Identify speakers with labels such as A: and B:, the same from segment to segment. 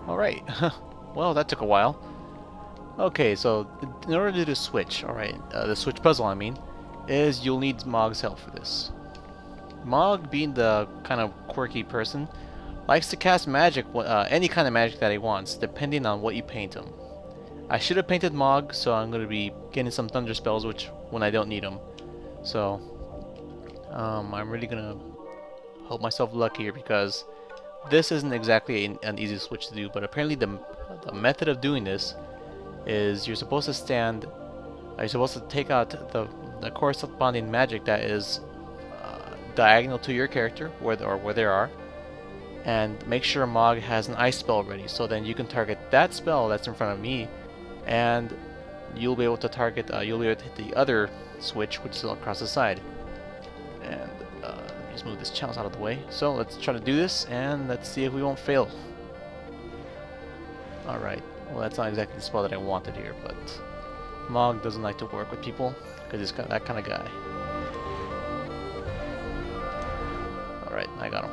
A: Alright. Well, that took a while. Okay, so in order to do the switch, alright, the switch puzzle I mean, is you'll need Mog's help for this. Mog, being the kind of quirky person, likes to cast magic, any kind of magic that he wants, depending on what you paint him. I should have painted Mog, so I'm going to be getting some thunder spells, which when I don't need them. So, I'm really going to hope myself lucky here because this isn't exactly an easy switch to do, but apparently the method of doing this is you're supposed to take out the corresponding magic that is diagonal to your character, where they are, and make sure Mog has an ice spell ready. So then you can target that spell that's in front of me, and you'll be able to target. You'll be able to hit the other switch, which is across the side. And let me just move this chalice out of the way. So let's try to do this, and let's see if we won't fail. All right. Well, that's not exactly the spell that I wanted here, but Mog doesn't like to work with people because he's that kind of guy. Alright, I got him.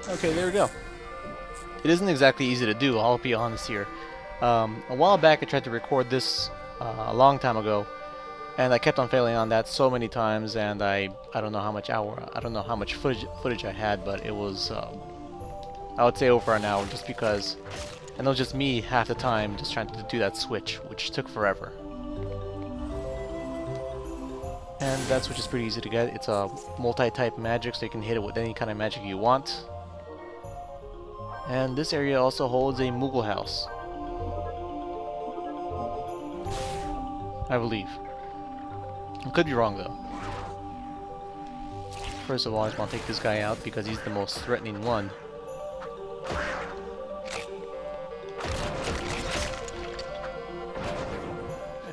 A: Okay, there we go. It isn't exactly easy to do, I'll be honest here. A while back I tried to record this a long time ago, and I kept on failing on that so many times, and I don't know how much footage I had, but it was I would say over an hour, just because, and it was just me half the time just trying to do that switch, which took forever. And that switch is pretty easy to get. It's a multi-type magic, so you can hit it with any kind of magic you want. And this area also holds a Moogle house, I believe. I could be wrong though. First of all, I just want to take this guy out because he's the most threatening one.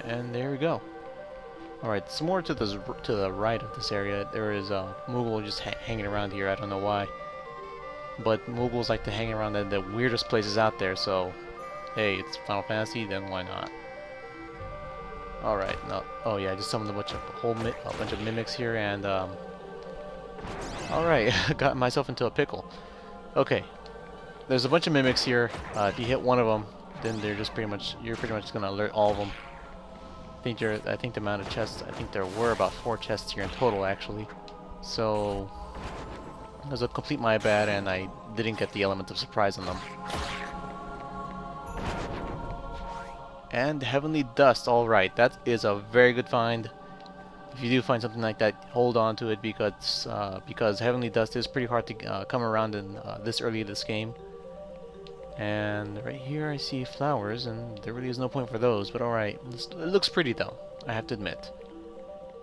A: And there we go. Alright, some more to the right of this area. There is a Moogle just hanging around here. I don't know why. But Moogles like to hang around the weirdest places out there, so hey, it's Final Fantasy, then why not? Alright, no, oh yeah, I just summoned a bunch of mimics here, and alright, got myself into a pickle. Okay, there's a bunch of mimics here. If you hit one of them, then you're pretty much gonna alert all of them. I think the amount of chests, I think there were about 4 chests here in total actually. So it was a complete my bad, and I didn't get the element of surprise on them. And Heavenly Dust, alright, that is a very good find. If you do find something like that, hold on to it, because Heavenly Dust is pretty hard to come around in this early in this game. And right here I see flowers, and there really is no point for those, but alright. It looks pretty though, I have to admit.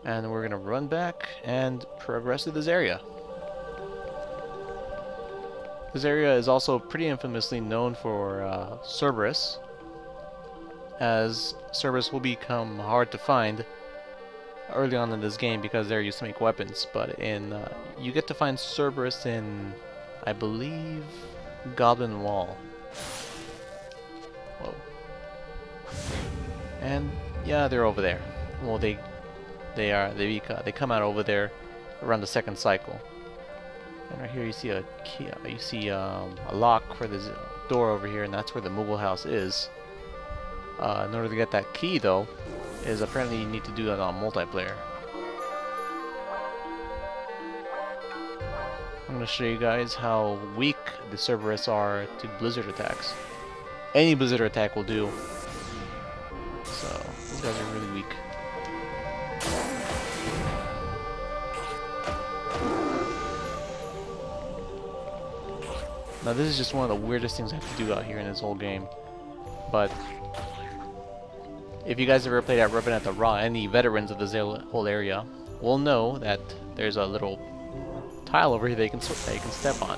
A: And we're gonna run back and progress through this area. This area is also pretty infamously known for Cerberus, as Cerberus will become hard to find early on in this game because they're used to make weapons. But you get to find Cerberus in, I believe, Goblin Wall. Whoa. And yeah, they're over there. Well, they come out over there around the second cycle. And right here you see a key, you see a lock for this door over here, and that's where the Moogle house is. In order to get that key, though, is apparently you need to do that on multiplayer. I'm going to show you guys how weak the Cerberus are to blizzard attacks. Any blizzard attack will do. So these guys are really weak. Now this is just one of the weirdest things I have to do out here in this whole game. But if you guys ever played at Rebena Te Ra, any veterans of this whole area will know that there's a little tile over here that you can step on.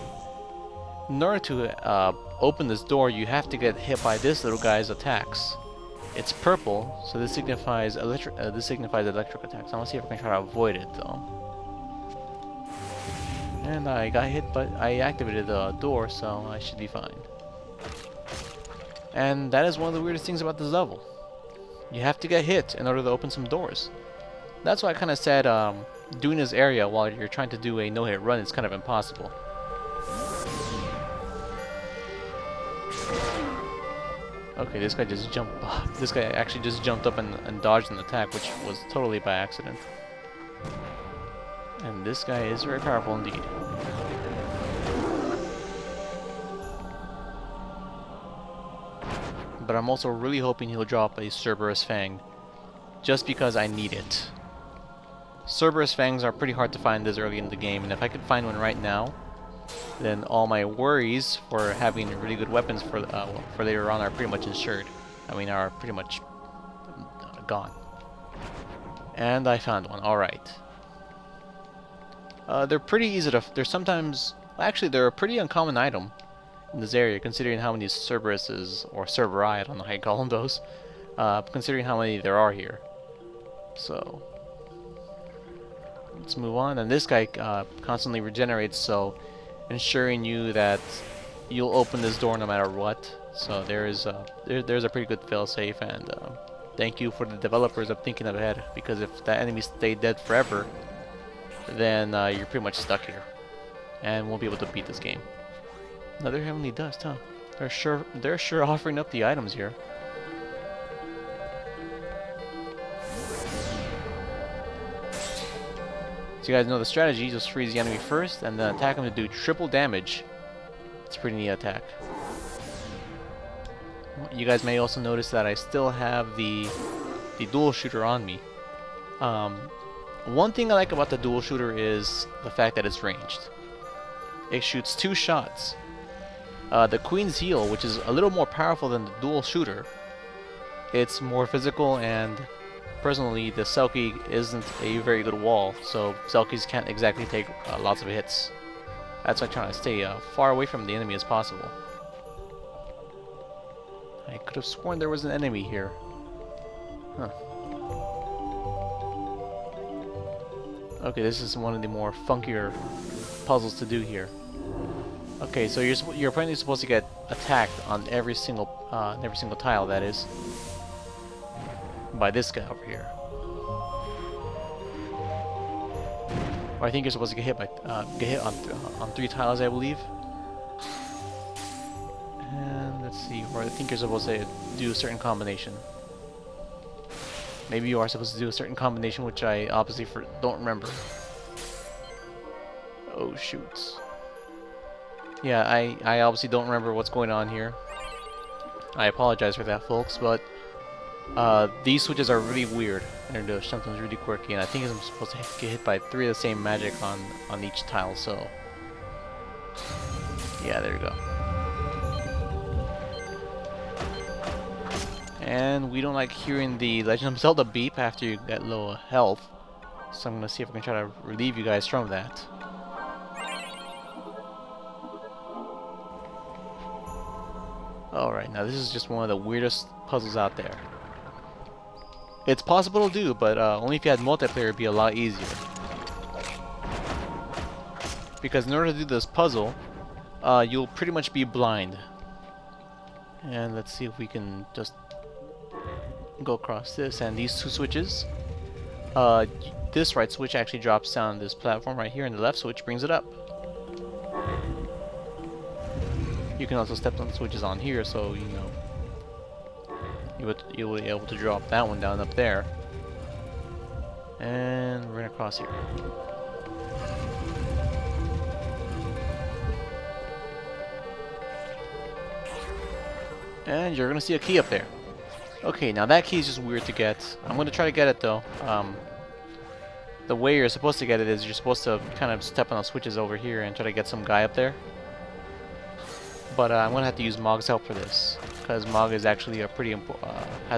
A: In order to open this door, you have to get hit by this little guy's attacks. It's purple, so this signifies electric attacks. I'm gonna see if I can try to avoid it though. And I got hit, but I activated the door, so I should be fine. And that is one of the weirdest things about this level. You have to get hit in order to open some doors. That's why I kind of said doing this area while you're trying to do a no-hit run is kind of impossible. Okay, this guy just jumped. This guy actually just jumped up and dodged an attack, which was totally by accident. And this guy is very powerful indeed. But I'm also really hoping he'll drop a Cerberus Fang, just because I need it. Cerberus Fangs are pretty hard to find this early in the game, and if I could find one right now, then all my worries for having really good weapons for later on are pretty much ensured. I mean, are pretty much gone. And I found one. All right. They're pretty easy to. They're sometimes actually they're a pretty uncommon item in this area, considering how many Cerberuses or Cerberi, I don't know how you call them those. Considering how many there are here. So let's move on. And this guy constantly regenerates, so ensuring you that you'll open this door no matter what. So there's a pretty good failsafe, and thank you for the developers of thinking ahead, because if that enemy stayed dead forever, then you're pretty much stuck here and won't be able to beat this game. Another heavenly dust, huh? They're sure offering up the items here. So you guys know the strategy, just freeze the enemy first and then attack him to do triple damage. It's a pretty neat attack. You guys may also notice that I still have the dual shooter on me. One thing I like about the dual shooter is the fact that it's ranged. It shoots 2 shots. The Queen's Heel, which is a little more powerful than the dual shooter, it's more physical, and personally the Selkie isn't a very good wall, so Selkies can't exactly take lots of hits. That's why I'm trying to stay far away from the enemy as possible. I could have sworn there was an enemy here. Huh. Okay, this is one of the more funkier puzzles to do here. Okay, so you're apparently supposed to get attacked on every single tile, that is, by this guy over here. Or I think you're supposed to get hit on 3 tiles, I believe. And let's see, or I think you're supposed to do a certain combination. Maybe you are supposed to do a certain combination, which I obviously don't remember. Oh shoots. Yeah, I obviously don't remember what's going on here. I apologize for that, folks, but these switches are really weird, and they're sometimes really quirky, and I think I'm supposed to get hit by 3 of the same magic on each tile, so yeah, there you go. And we don't like hearing the Legend of Zelda beep after you get low health, so I'm gonna see if I can try to relieve you guys from that. Alright, now this is just one of the weirdest puzzles out there. It's possible to do, but only if you had multiplayer it'd be a lot easier. Because in order to do this puzzle, you'll pretty much be blind. And let's see if we can just go across this and these 2 switches. This right switch actually drops down this platform right here, and the left switch brings it up. You can also step on the switches on here, so you know you'll be able to drop that one down up there. And we're gonna cross here. And you're gonna see a key up there. Okay, now that key is just weird to get. I'm gonna try to get it though. The way you're supposed to get it is you're supposed to kind of step on the switches over here and try to get some guy up there. But I'm gonna have to use Mog's help for this, because Mog is actually has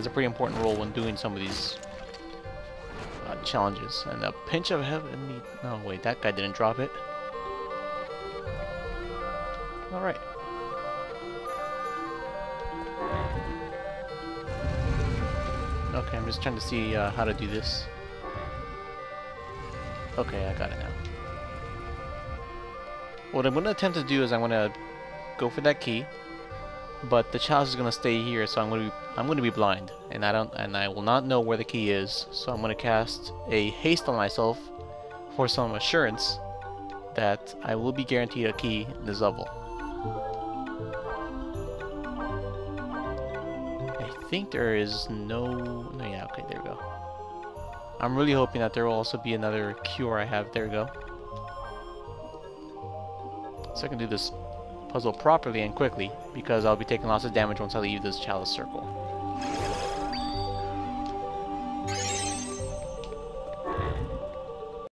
A: a pretty important role when doing some of these challenges. And a pinch of heaven. No, wait, that guy didn't drop it. All right. Okay, I'm just trying to see how to do this. Okay, I got it now. What I'm going to attempt to do is I'm going to go for that key, but the chalice is gonna stay here, so I'm gonna be blind, and I will not know where the key is. So I'm gonna cast a haste on myself for some assurance that I will be guaranteed a key in this level. I think there is no yeah, okay, there we go. I'm really hoping that there will also be another cure I have. There we go. So I can do this puzzle properly and quickly, because I'll be taking lots of damage once I leave this chalice circle.